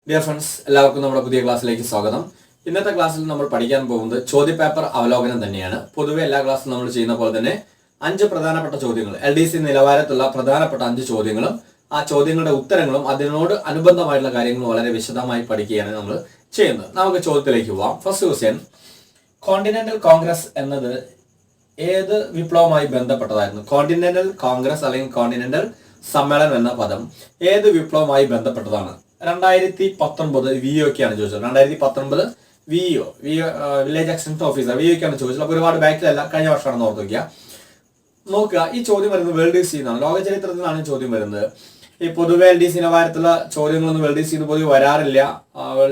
Dear friends, എല്ലാവർക്കും നമ്മുടെ പുതിയ ക്ലാസ്സിലേക്ക് സ്വാഗതം. ഇന്നത്തെ ക്ലാസ്സിൽ നമ്മൾ പഠിക്കാൻ പോകുന്നത് ചോദ്യപേപ്പർ അവലോകനം തന്നെയാണ്. പൊതുവെ എല്ലാ ക്ലാസ്സിലും നമ്മൾ ചെയ്യുന്ന പോലെ തന്നെ 5 പ്രധാനപ്പെട്ട ചോദ്യങ്ങൾ, LDC നിലവാരത്തുള്ള പ്രധാനപ്പെട്ട 5 ചോദ്യങ്ങളും ആ ചോദ്യങ്ങളുടെ ഉത്തരങ്ങളും അതിനോട് അനുബന്ധമായിട്ടുള്ള കാര്യങ്ങളും വളരെ വിശദമായി പഠിക്കുകയാണ് നമ്മൾ ചെയ്യുന്നത്. നമുക്ക് ചോദ്യത്തിലേക്ക് പോവാം. ഫസ്റ്റ് ക്വസ്റ്റ്യൻ, കോണ്ടിനെന്റൽ കോൺഗ്രസ് എന്നത് ഏത് വിപ്ലവവുമായി ബന്ധപ്പെട്ടതായിരുന്നു? കോണ്ടിനെന്റൽ കോൺഗ്രസ് അല്ലെങ്കിൽ കോണ്ടിനെന്റൽ സമ്മേളനം എന്ന പദം ഏത് വിപ്ലവവുമായി ബന്ധപ്പെട്ടതാണ്? 2019 VOക്കാണ് ചോദിച്ചത്. 2019 VO വില്ലേജ് എക്സ്റ്റൻഷൻ ഓഫീസർ VOക്കാണ് ചോദിച്ചത്. അപ്പോൾ ഒരുപാട് ബാക്കിലല്ല, കഴിഞ്ഞ വർഷമാണെന്ന് ഓർത്ത് വയ്ക്കുക. നോക്കുക, ഈ ചോദ്യം വരുന്നത് വേൾഡ് നിന്നാണ്, ലോക ചരിത്രത്തിൽ നിന്നാണ് ചോദ്യം വരുന്നത്. ഈ പൊതുവെ LDC നിലവാരത്തുള്ള ചോദ്യങ്ങളൊന്നും LDC പൊതുവെ വരാറില്ല,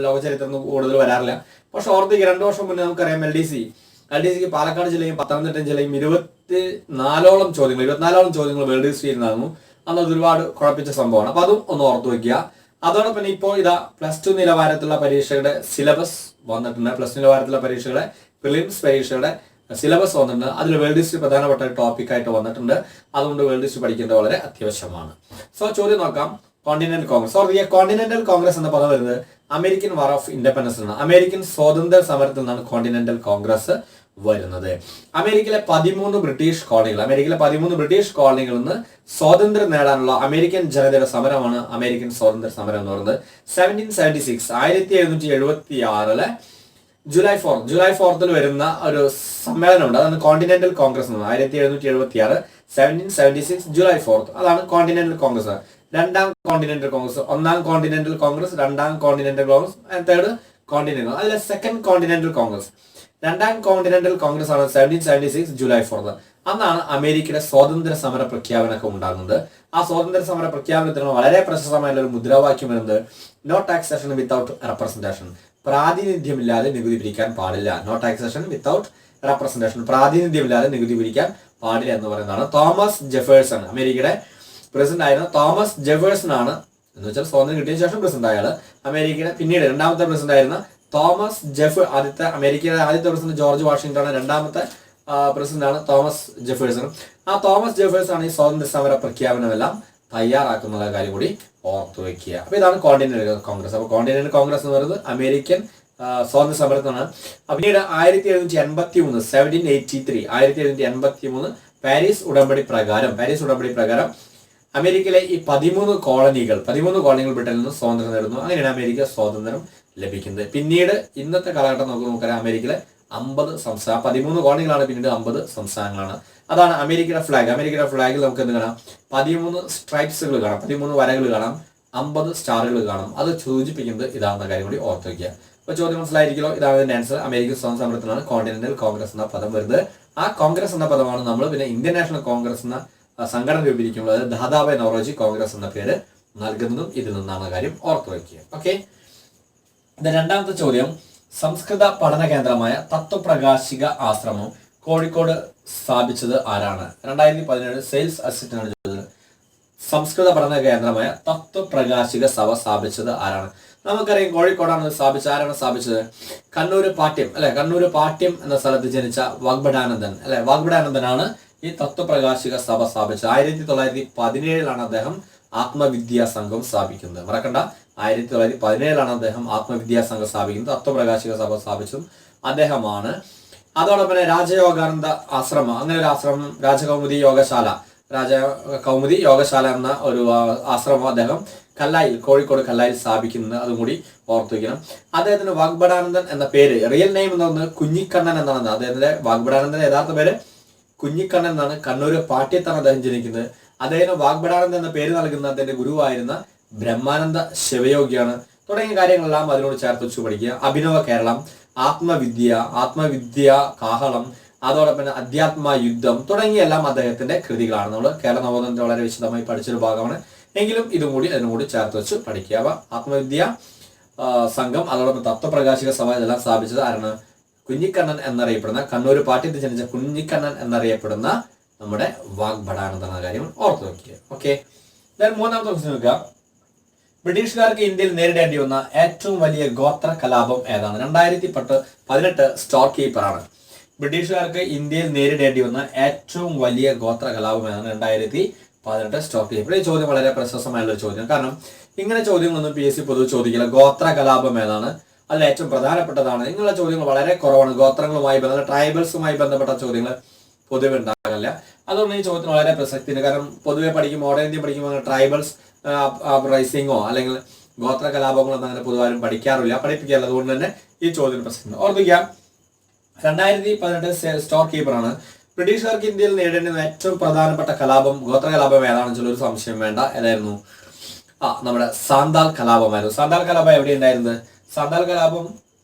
ലോക ചരിത്രത്തിൽ കൂടുതൽ വരാറില്ല. പക്ഷെ ഓർത്തേക്ക് 2 വർഷം മുന്നേ നമുക്കറിയാം LDCക്ക് പാലക്കാട് ജില്ലയും പത്തനംതിട്ട ജില്ലയും 24ഓളം ചോദ്യങ്ങൾ വേൾഡ് ഹിസ്റ്ററിയിൽ നിന്നായിരുന്നു. അന്നത് ഒരുപാട് കുഴപ്പിച്ച സംഭവമാണ്. അപ്പൊ അതും ഒന്ന് ഓർത്തു വയ്ക്കുക. അതോടൊപ്പം ഇപ്പോൾ ഇതാ +2 നിലവാരത്തിലുള്ള പരീക്ഷയുടെ സിലബസ് വന്നിട്ടുണ്ട്. +2 നിലവാരത്തിലുള്ള പരീക്ഷയുടെ പ്രിലിംസ് പരീക്ഷയുടെ സിലബസ് വന്നിട്ടുണ്ട്. അതിൽ വേൾഡ് ഹിസ്റ്ററി പ്രധാനപ്പെട്ട ടോപ്പിക്കായിട്ട് വന്നിട്ടുണ്ട്. അതുകൊണ്ട് വേൾഡ് ഹിസ്റ്ററി പഠിക്കേണ്ടത് വളരെ അത്യാവശ്യമാണ്. സോ ചോദ്യം നോക്കാം. കോണ്ടിനെന്റൽ കോൺഗ്രസ് കോണ്ടിനെന്റൽ കോൺഗ്രസ് എന്ന പദം വരുന്നത് അമേരിക്കൻ വാർ ഓഫ് ഇൻഡിപെൻഡൻസ് ആണ്. അമേരിക്കൻ സ്വാതന്ത്ര്യ സമരത്തിൽ നിന്നാണ് കോണ്ടിനെന്റൽ കോൺഗ്രസ് വരുന്നത്. അമേരിക്കയിലെ 13 ബ്രിട്ടീഷ് കോളനികളിൽ നിന്ന് സ്വാതന്ത്ര്യം നേടാനുള്ള അമേരിക്കൻ ജനതയുടെ സമരമാണ് അമേരിക്കൻ സ്വാതന്ത്ര്യ സമരം എന്ന് പറയുന്നത്. 1776 ജൂലൈ 4 വരുന്ന ഒരു സമ്മേളനമുണ്ട്. അതാണ് കോണ്ടിനെന്റൽ കോൺഗ്രസ് എന്ന് പറയുന്നത്. 1776 1776 ജൂലൈ 4 അതാണ് കോണ്ടിനെന്റൽ കോൺഗ്രസ്. രണ്ടാം കോണ്ടിനെന്റൽ കോൺഗ്രസ്, ഒന്നാം കോണ്ടിനെന്റൽ കോൺഗ്രസ്, രണ്ടാം കോണ്ടിനെന്റൽ കോൺഗ്രസ്, തേർഡ് കോണ്ടിനെന്റൽ. അതിലെ സെക്കൻഡ് കോണ്ടിനെന്റൽ കോൺഗ്രസ്, രണ്ടാം കോണ്ടിനെന്റൽ കോൺഗ്രസ് ആണ് 1776 ജൂലൈ 4. അന്നാണ് അമേരിക്കയുടെ സ്വാതന്ത്ര്യ സമര പ്രഖ്യാപനമൊക്കെ ഉണ്ടാകുന്നത്. ആ സ്വാതന്ത്ര്യ സമര പ്രഖ്യാപനത്തിന് വളരെ പ്രശസ്തമായിട്ടുള്ള ഒരു മുദ്രാവാക്യം വരുന്നത് നോ ടാക്സേഷൻ വിത്തൗട്ട് റെപ്രസെന്റേഷൻ. പ്രാതിനിധ്യമില്ലാതെ നികുതി പിരിക്കാൻ പാടില്ല. നോ ടാക്സേഷൻ വിത്തൗട്ട് റെപ്രസെന്റേഷൻ, പ്രാതിനിധ്യമില്ലാതെ നികുതി പിരിക്കാൻ പാടില്ല എന്ന് പറയുന്നതാണ്. തോമസ് ജെഫേഴ്സൺ, അമേരിക്കയുടെ പ്രസിഡന്റ് ആയിരുന്ന തോമസ് ജെഫേഴ്സൺ ആണ്, എന്ന് വെച്ചാൽ സ്വാതന്ത്ര്യം കിട്ടിയ ശേഷം പ്രസിഡന്റ് ആയാൽ. അമേരിക്കയുടെ പിന്നീട് രണ്ടാമത്തെ പ്രസിഡന്റ് ആയിരുന്ന തോമസ് അമേരിക്കയുടെ ആദ്യത്തെ പ്രസിഡന്റ് ജോർജ് വാഷിംഗ്ടൺ ആണ്. രണ്ടാമത്തെ പ്രസിഡന്റ് ആണ് തോമസ് ജെഫേഴ്സൺ. ആ തോമസ് ജെഫേഴ്സൺ ആണ് ഈ സ്വാതന്ത്ര്യ സമര പ്രഖ്യാപനമെല്ലാം തയ്യാറാക്കുന്ന കാര്യം കൂടി ഓർത്തു വെക്കുക. അപ്പൊ ഇതാണ് കോണ്ടിനെന്റൽ കോൺഗ്രസ്. അപ്പൊ കോണ്ടിനെന്റൽ കോൺഗ്രസ് എന്ന് പറയുന്നത് അമേരിക്കൻ സ്വാതന്ത്ര്യ സമരത്തിനാണ്. പിന്നീട് 1783 പാരീസ് ഉടമ്പടി പ്രകാരം അമേരിക്കയിലെ ഈ 13 കോളനികൾ ബ്രിട്ടനിൽ നിന്ന് സ്വാതന്ത്ര്യം നേടുന്നു. അങ്ങനെയാണ് അമേരിക്ക സ്വാതന്ത്ര്യം ലഭിക്കുന്നത്. പിന്നീട് ഇന്നത്തെ കാലഘട്ടം നോക്കുകയാണെങ്കിൽ അമേരിക്കയിലെ 50 സംസ്ഥാനം, 13 കോളനികളാണ്, പിന്നീട് 50 സംസ്ഥാനങ്ങളാണ്. അതാണ് അമേരിക്കയുടെ ഫ്ലാഗ്. അമേരിക്കയുടെ ഫ്ലാഗിൽ നമുക്ക് എന്ത് കാണാം? 13 സ്ട്രൈപ്സുകൾ കാണാം, 13 വരകൾ കാണാം, 50 സ്റ്റാറുകൾ കാണാം. അത് സൂചിപ്പിക്കുന്നത് ഇതാണെന്ന കാര്യം കൂടി ഓർത്ത് വയ്ക്കുക. അപ്പൊ ചോദ്യം മനസ്സിലായിരിക്കലോ? ഇതാണ് ഇതിന്റെ ആൻസർ. അമേരിക്കൻ സ്വാതന്ത്ര്യ സമരത്തിലാണ് കോണ്ടിനെന്റൽ കോൺഗ്രസ് എന്ന പദം വരുന്നത്. ആ കോൺഗ്രസ് എന്ന പദമാണ് നമ്മൾ പിന്നെ ഇന്ത്യൻ നാഷണൽ കോൺഗ്രസ് എന്ന സംഘടന രൂപീകരിക്കുമ്പോൾ അത് ദാദാഭായ് നവറോജി കോൺഗ്രസ് എന്ന പേര് നൽകുന്നതും ഇതിൽ നിന്നാണ് കാര്യം ഓർത്തു വയ്ക്കുക. ഓക്കെ, രണ്ടാമത്തെ ചോദ്യം, സംസ്കൃത പഠന കേന്ദ്രമായ തത്വപ്രകാശിക ആശ്രമം കോഴിക്കോട് സ്ഥാപിച്ചത് ആരാണ്? 2017 സെയിൽസ് അസിസ്റ്റന്റാണ് ചോദിച്ചത്. സംസ്കൃത പഠന കേന്ദ്രമായ തത്വപ്രകാശിക സഭ സ്ഥാപിച്ചത് ആരാണ്? നമുക്കറിയാം കോഴിക്കോടാണ് സ്ഥാപിച്ചത്. ആരാണ് സ്ഥാപിച്ചത്? കണ്ണൂര് പാട്യം എന്ന സ്ഥലത്ത് ജനിച്ച വാഗ്ഭടാനന്ദനാണ് ഈ തത്വപ്രകാശിക സഭ സ്ഥാപിച്ചത്. 1917 അദ്ദേഹം ആത്മവിദ്യാ സംഘം സ്ഥാപിക്കുന്നത്. മറക്കണ്ട, 1917 അദ്ദേഹം ആത്മവിദ്യാ സംഘം സ്ഥാപിക്കുന്നത്. തത്വപ്രകാശിക സഭ സ്ഥാപിച്ചതും അദ്ദേഹമാണ്. അതോടൊപ്പം രാജയോഗാനന്ദ ആശ്രമം, അങ്ങനെ ഒരു ആശ്രമം, രാജകൗമുദി യോഗശാല എന്ന ഒരു ആശ്രമം അദ്ദേഹം കോഴിക്കോട് കല്ലായിൽ സ്ഥാപിക്കുന്നത്. അതും കൂടി ഓർത്തു വയ്ക്കണം. അദ്ദേഹത്തിന് വാഗ്ഭടാനന്ദൻ എന്ന പേര്, റിയൽ നെയിം എന്ന് പറയുന്നത് കുഞ്ഞിക്കണ്ണൻ എന്നാണ്. അദ്ദേഹത്തിന്റെ വാഗ്ഭടാനന്ദന്റെ യഥാർത്ഥ പേര് കുഞ്ഞിക്കണ്ണൻ എന്നാണ്. കണ്ണൂര് പാട്യത്താണ് അദ്ദേഹം ജനിക്കുന്നത്. അദ്ദേഹത്തിന് വാഗ്ഭടാനന്ദൻ എന്ന പേര് നൽകുന്ന അദ്ദേഹത്തിന്റെ ഗുരുവായിരുന്ന ബ്രഹ്മാനന്ദ ശിവയോഗിയാണ്. തുടങ്ങിയ കാര്യങ്ങളെല്ലാം അതിനോട് ചേർത്ത് വെച്ച് പഠിക്കുക. അഭിനവ കേരളം, ആത്മവിദ്യ കാഹളം, അതോടൊപ്പം അധ്യാത്മ യുദ്ധം തുടങ്ങിയെല്ലാം അദ്ദേഹത്തിന്റെ കൃതികളാണ്. നമ്മൾ കേരള നവോദയത്തെ വളരെ വിശദമായി പഠിച്ചൊരു ഭാഗമാണ്. എങ്കിലും അതിനോട് ചേർത്ത് വെച്ച് പഠിക്കുക. ആത്മവിദ്യ സംഘം, അതോടൊപ്പം തത്വപ്രകാശിക സഭ ഇതെല്ലാം സ്ഥാപിച്ചത് ആരാണ്? കുഞ്ഞിക്കണ്ണൻ എന്നറിയപ്പെടുന്ന, കണ്ണൂർ പാട്യത്തിൽ ജനിച്ച കുഞ്ഞിക്കണ്ണൻ എന്നറിയപ്പെടുന്ന നമ്മുടെ വാഗ്ഭടാനന്ദൻ എന്ന കാര്യം ഓർത്തു വെക്കുക. ഓക്കെ, മൂന്നാമത്തെ ക്വസ്റ്റ്യൻ നോക്കുക. ബ്രിട്ടീഷുകാർക്ക് ഇന്ത്യയിൽ നേരിടേണ്ടി വന്ന ഏറ്റവും വലിയ ഗോത്ര കലാപം ഏതാണ്? 2018 സ്റ്റോർ കീപ്പറാണ്. ബ്രിട്ടീഷുകാർക്ക് ഇന്ത്യയിൽ നേരിടേണ്ടി വന്ന ഏറ്റവും വലിയ ഗോത്ര കലാപം ഏതാണ്? 2018 സ്റ്റോർ കീപ്പർ. ഈ ചോദ്യം വളരെ പ്രശസ്തമായുള്ള ഒരു ചോദ്യം. കാരണം ഇങ്ങനെ ചോദ്യങ്ങളൊന്നും PSC പൊതുവെ ചോദിക്കില്ല. ഗോത്ര കലാപം ഏതാണ്, അതിൽ ഏറ്റവും പ്രധാനപ്പെട്ടതാണ്, ഇങ്ങനെയുള്ള ചോദ്യങ്ങൾ വളരെ കുറവാണ്. ഗോത്രങ്ങളുമായി ട്രൈബൽസുമായി ബന്ധപ്പെട്ട ചോദ്യങ്ങൾ പൊതുവെ ഉണ്ടാകില്ല. അതുകൊണ്ട് ഈ ചോദ്യത്തിന് വളരെ പ്രസക്തിയുണ്ട്. കാരണം പൊതുവെ പഠിക്കുമ്പോൾ മോഡേൺ ഇന്ത്യ പഠിക്കുമ്പോൾ ട്രൈബൽസ് റൈസിങ്ങോ അല്ലെങ്കിൽ ഗോത്ര കലാപങ്ങളൊന്നും അങ്ങനെ പൊതുവാരും പഠിപ്പിക്കാറില്ല. അതുകൊണ്ട് തന്നെ ഈ ചോദ്യം പ്രസക്തി ഓർമ്മിക്കാം. 2018 സ്റ്റോർ കീപ്പറാണ്. ബ്രിട്ടീഷുകാർക്ക് ഇന്ത്യയിൽ നേരിടുന്ന ഏറ്റവും പ്രധാനപ്പെട്ട കലാപം ഗോത്ര കലാപം ഏതാണെന്ന് വെച്ചാൽ ഒരു സംശയം വേണ്ട. ഏതായിരുന്നു? നമ്മുടെ സാന്താൾ കലാപമായിരുന്നു. സാന്താൾ കലാപം എവിടെ ഉണ്ടായിരുന്നത്? സാന്താൾ കലാപം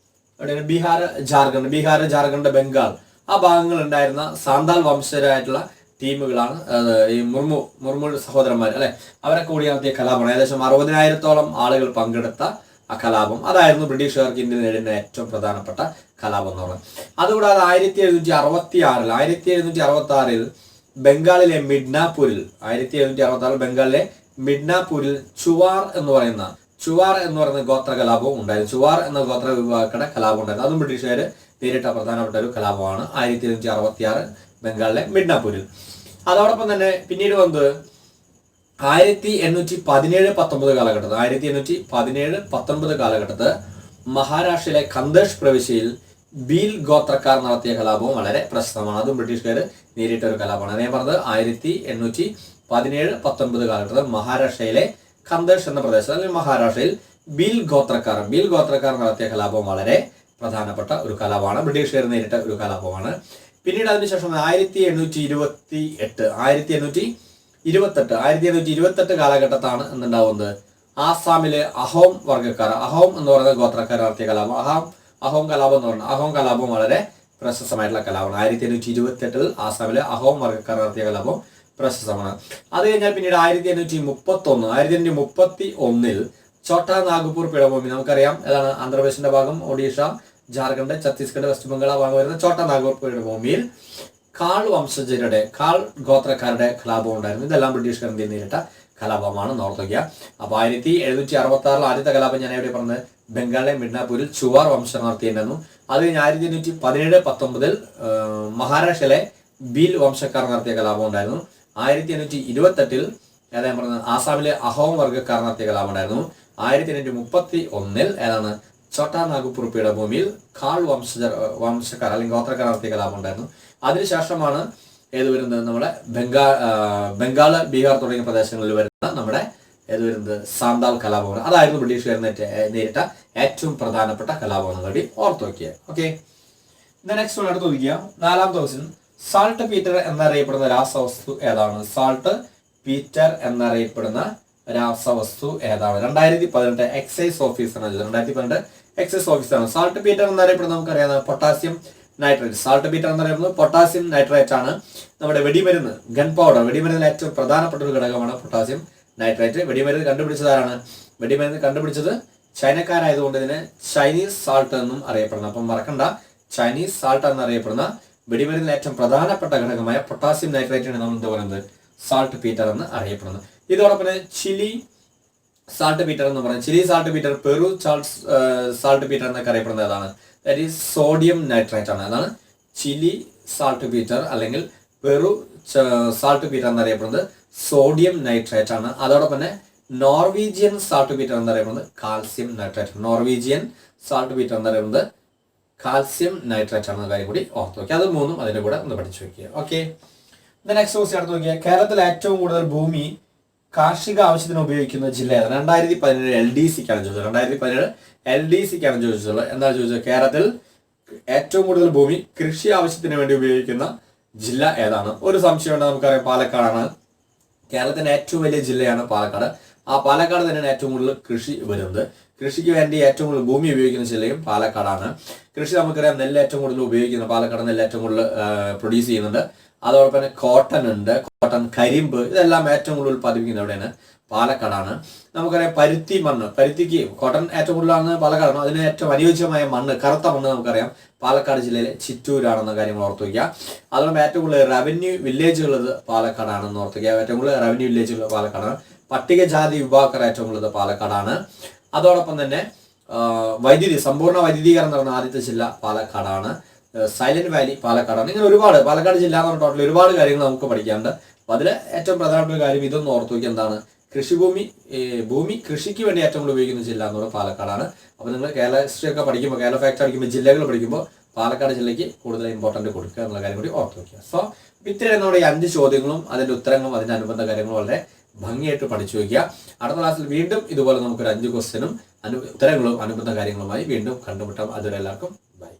എവിടെയാണ്? ബീഹാർ, ജാർഖണ്ഡ്, ബംഗാൾ ആ ഭാഗങ്ങൾ ഉണ്ടായിരുന്ന സാന്താൾ വംശജരായിട്ടുള്ള ടീമുകളാണ് ഈ മുർമു സഹോദരന്മാർ അല്ലെ, അവരെ കൂടി നടത്തിയ കലാപമാണ്. ഏകദേശം 60,000-ഓളം ആളുകൾ പങ്കെടുത്ത ആ കലാപം അതായിരുന്നു ബ്രിട്ടീഷുകാർക്ക് ഇന്ത്യ നേരിടുന്ന ഏറ്റവും പ്രധാനപ്പെട്ട കലാപം എന്ന് പറയുന്നത്. അതുകൂടാതെ 1766 ബംഗാളിലെ മിഡ്നാപൂരിൽ ചുവാർ എന്ന് പറയുന്ന ഗോത്ര കലാപവും ഉണ്ടായിരുന്നു. ചുവാർ എന്ന ഗോത്ര വിഭാഗങ്ങളുടെ കലാപം ഉണ്ടായിരുന്നു. അതും ബ്രിട്ടീഷുകാർ നേരിട്ട പ്രധാനപ്പെട്ട ഒരു കലാപമാണ് 1766 ബംഗാളിലെ മിഡ്നാപൂരിൽ. അതോടൊപ്പം തന്നെ പിന്നീട് വന്നത് 1817-19 കാലഘട്ടത്ത് മഹാരാഷ്ട്രയിലെ ഖന്ദേഷ് പ്രവിശ്യയിൽ ബീൽ ഗോത്രക്കാർ നടത്തിയ കലാപവും വളരെ പ്രശസ്തമാണ്. അതും ബ്രിട്ടീഷുകാർ നേരിട്ട ഒരു കലാപമാണ്. ഞാൻ പറഞ്ഞത് 1817-19 കാലഘട്ടത്ത് മഹാരാഷ്ട്രയിലെ ഖന്ദേഷ് എന്ന പ്രദേശത്ത് അല്ലെങ്കിൽ മഹാരാഷ്ട്രയിൽ ബീൽ ഗോത്രക്കാർ നടത്തിയ കലാപം വളരെ പ്രധാനപ്പെട്ട ഒരു കലാപമാണ്. ബ്രിട്ടീഷുകാർ നേരിട്ട ഒരു കലാപമാണ്. പിന്നീട് അതിനുശേഷം 1828 കാലഘട്ടത്താണ് എന്തുണ്ടാവുന്നത്? ആസാമിലെ അഹോം എന്ന് പറയുന്ന ഗോത്രക്കാർ നടത്തിയ കലാപം, അഹോം കലാപം വളരെ പ്രശസ്തമായിട്ടുള്ള കലാപമാണ്. 1828 ആസാമിലെ അഹോം വർഗ്ഗക്കാർ നടത്തിയ കലാപം പ്രശസ്തമാണ്. അത് കഴിഞ്ഞാൽ പിന്നീട് 1831 ഛോട്ടാ നാഗ്പൂർ പീഠഭൂമി, നമുക്കറിയാം ഏതാണ്? ആന്ധ്രാപ്രദേശിന്റെ ഭാഗം, ഒഡീഷ, ജാർഖണ്ഡ്, ഛത്തീസ്ഗഡ്, വെസ്റ്റ് ബംഗാൾ ആ ഭാഗം വരുന്ന ഛോട്ടാ നാഗ്പൂർ പീഠഭൂമിയിൽ കാൾ ഗോത്രക്കാരുടെ കലാപം ഉണ്ടായിരുന്നു. ഇതെല്ലാം ബ്രിട്ടീഷുകാർ ഇന്ത്യയിൽ നേരിട്ട കലാപമാണ് ഓർത്തുവയ്ക്കുക. അപ്പൊ 1766 ആദ്യത്തെ കലാപം ഞാൻ എവിടെ പറഞ്ഞത്? ബംഗാളിലെ മിഡ്നാപൂരിൽ ചുവാർ വംശം നടത്തിയിട്ടുണ്ടായിരുന്നു. അത് കഴിഞ്ഞ് 1817-19 മഹാരാഷ്ട്രയിലെ ബീൽ വംശക്കാർ നടത്തിയ കലാപം ഉണ്ടായിരുന്നു. 1828 ഏതാണ് പറഞ്ഞത്? ആസാമിലെ അഹോം വർഗ്ഗക്കാർ നടത്തിയ കലാപം ഉണ്ടായിരുന്നു. 1831 ഏതാണ്? ഛോട്ടാ നാഗ്പൂർ പീഠഭൂമിയിൽ കാൾ വംശക്കാർ അല്ലെങ്കിൽ ഗോത്രക്കാർ നടത്തിയ കലാപം ഉണ്ടായിരുന്നു. അതിനുശേഷമാണ് ഏത് വരുന്നത്? നമ്മുടെ ബംഗാൾ, ബീഹാർ തുടങ്ങിയ പ്രദേശങ്ങളിൽ വരുന്ന നമ്മുടെ ഏത് വരുന്നത്? സാന്താൾ കലാപമാണ്. അതായിരുന്നു ബ്രിട്ടീഷുകാർ നേരിട്ട ഏറ്റവും പ്രധാനപ്പെട്ട കലാപം കൂടി ഓർത്തു വയ്ക്കുക. ഓക്കെ, നെക്സ്റ്റ് വൺ അടുത്ത് നോക്കിക്കുക. 4ാമത്തെ ക്വസ്റ്റ്യൻ, സാൾട്ട് പീറ്റർ എന്നറിയപ്പെടുന്ന രാസവസ്തു ഏതാണ്? 2018 എക്സൈസ് ഓഫീസറാണ്. 2018 എക്സൈസ് ഓഫീസറാണ്. സാൾട്ട് പീറ്റർ എന്നറിയപ്പെടുന്നത് നമുക്കറിയാം പൊട്ടാസ്യം നൈട്രേറ്റ്. സാൾട്ട് പീറ്റർ എന്നറിയപ്പെടുന്നത് പൊട്ടാസ്യം നൈട്രേറ്റ് ആണ്. നമ്മുടെ വെടിമരുന്ന്, ഗൺ പൗഡർ, വെടിമരുന്നിൽ ഏറ്റവും പ്രധാനപ്പെട്ട ഒരു ഘടകമാണ് പൊട്ടാസ്യം നൈട്രേറ്റ്. വെടിമരുന്ന് കണ്ടുപിടിച്ചത് ചൈനക്കാരായതുകൊണ്ട് ഇതിനെ ചൈനീസ് സാൾട്ട് എന്നും അറിയപ്പെടുന്നു. അപ്പം മറക്കണ്ട, ചൈനീസ് സാൾട്ട് എന്നറിയപ്പെടുന്ന വെടിമരുന്നിൽ ഏറ്റവും പ്രധാനപ്പെട്ട ഘടകമായ പൊട്ടാസ്യം നൈട്രേറ്റിനെ നമ്മൾ എന്താ പറയുന്നത്? സാൾട്ട് പീറ്റർ എന്ന് അറിയപ്പെടുന്നത്. ഇതോടൊപ്പം ചിലി സാൾട്ട് പീറ്റർ എന്ന് പറയുന്നത്, Chile salt Peter, Peru salt Peter എന്നൊക്കെ അറിയപ്പെടുന്നത് ഏതാണ്? ദാറ്റ് ഈസ് സോഡിയം നൈട്രേറ്റ് ആണ്. അതാണ് ചിലി സാൾട്ട് പീറ്റർ അല്ലെങ്കിൽ പെറു സാൾട്ട് പീറ്റർ എന്നറിയപ്പെടുന്നത് സോഡിയം നൈട്രേറ്റ് ആണ്. അതോടൊപ്പം തന്നെ നോർവീജിയൻ സാൾട്ട് പീറ്റർ എന്നറിയപ്പെടുന്നത് calcium nitrate. Norwegian salt Peter എന്നറിയപ്പെടുന്നത് കാൽസ്യം നൈട്രേറ്റ് ആണെന്ന കാര്യം കൂടി ഓർത്ത് നോക്കുക. അത് മൂന്നും അതിന്റെ കൂടെ ഒന്ന് പഠിച്ചു വെക്കുക. ഓക്കെ, നെക്സ്റ്റ് ക്വസ്റ്റ്യൻ അടുത്ത് നോക്കിയാൽ കേരളത്തിൽ ഏറ്റവും കൂടുതൽ ഭൂമി കാർഷിക ആവശ്യത്തിന് ഉപയോഗിക്കുന്ന ജില്ല ഏതാണ്? 2017 LDCക്കാണ് ചോദിച്ചത്. 2017 LDCക്കാണ് ചോദിച്ചത്. എന്താ ചോദിച്ചത്? കേരളത്തിൽ ഏറ്റവും കൂടുതൽ ഭൂമി കൃഷി ആവശ്യത്തിന് വേണ്ടി ഉപയോഗിക്കുന്ന ജില്ല ഏതാണ്? ഒരു സംശയമുണ്ട്, നമുക്കറിയാം പാലക്കാടാണ്. കേരളത്തിന്റെ ഏറ്റവും വലിയ ജില്ലയാണ് പാലക്കാട്. ആ പാലക്കാട് തന്നെയാണ് ഏറ്റവും കൂടുതൽ കൃഷി വരുന്നത്. കൃഷിക്ക് വേണ്ടി ഏറ്റവും കൂടുതൽ ഭൂമി ഉപയോഗിക്കുന്ന ജില്ലയും പാലക്കാടാണ്. കൃഷി നമുക്കറിയാം, നെല്ല് ഏറ്റവും കൂടുതൽ ഉപയോഗിക്കുന്ന പാലക്കാട്, നെല്ല് ഏറ്റവും കൂടുതൽ പ്രൊഡ്യൂസ് ചെയ്യുന്നുണ്ട്. അതോടൊപ്പം തന്നെ കോട്ടൺ ഉണ്ട്, കരിമ്പ്, ഇതെല്ലാം ഏറ്റവും കൂടുതൽ ഉൽപ്പാദിപ്പിക്കുന്നത് എവിടെയാണ്? പാലക്കാടാണ്. നമുക്കറിയാം പരുത്തിക്ക് കോട്ടൺ ഏറ്റവും കൂടുതലാണ് പാലക്കാടാണ്. അതിന് ഏറ്റവും അനുയോജ്യമായ മണ്ണ്, കറുത്ത മണ്ണ് നമുക്കറിയാം പാലക്കാട് ജില്ലയിലെ ചിറ്റൂരാണെന്ന കാര്യങ്ങൾ ഓർത്തു വയ്ക്കുക. അതുകൊണ്ട് ഏറ്റവും കൂടുതൽ റവന്യൂ വില്ലേജുള്ളത് പാലക്കാടാണെന്ന് ഓർത്തു വയ്ക്കുക. ഏറ്റവും കൂടുതൽ റവന്യൂ വില്ലേജുകൾ പാലക്കാടാണ്. പട്ടികജാതി വിഭാഗക്കാർ ഏറ്റവും കൂടുതൽ പാലക്കാടാണ്. അതോടൊപ്പം തന്നെ സമ്പൂർണ്ണ വൈദ്യുതീകരണം നടന്ന ആദ്യത്തെ ജില്ല പാലക്കാടാണ്. സൈലന്റ് വാലി പാലക്കാടാണ്. ഇങ്ങനെ ഒരുപാട് പാലക്കാട് ജില്ല എന്ന് പറഞ്ഞ ടോട്ടൽ ഒരുപാട് കാര്യങ്ങൾ നമുക്ക് പഠിക്കാനുണ്ട്. അപ്പൊ അതിൽ ഏറ്റവും പ്രധാനപ്പെട്ട ഒരു കാര്യം ഇതൊന്നും ഓർത്തു വയ്ക്കുക, എന്താണ്? ഭൂമി കൃഷിക്ക് വേണ്ടി ഏറ്റവും കൂടുതൽ ഉപയോഗിക്കുന്ന ജില്ല എന്ന് പറയുന്നത് പാലക്കാടാണ്. അപ്പോൾ നിങ്ങൾ കേരള ഹിസ്റ്ററി ഒക്കെ പഠിക്കുമ്പോൾ, കേരള ഫാക്ട് പഠിക്കുമ്പോൾ, ജില്ലകൾ പഠിക്കുമ്പോൾ പാലക്കാട് ജില്ലയ്ക്ക് കൂടുതൽ ഇമ്പോർട്ടൻറ്റ് കൊടുക്കുക എന്നുള്ള കാര്യം കൂടി ഓർത്ത് വയ്ക്കുക. സോ ഇത്രയും നമ്മുടെ ഈ 5 ചോദ്യങ്ങളും അതിൻ്റെ ഉത്തരങ്ങളും അതിൻ്റെ അനുബന്ധ കാര്യങ്ങളും വളരെ ഭംഗിയായിട്ട് പഠിച്ചു വയ്ക്കുക. അടുത്ത ക്ലാസ്സിൽ വീണ്ടും ഇതുപോലെ നമുക്കൊരു 5 ക്വസ്റ്റ്യനും ഉത്തരങ്ങളും അനുബന്ധ കാര്യങ്ങളുമായി വീണ്ടും കണ്ടുമുട്ടാം. അതുവരെ എല്ലാവർക്കും ബൈ.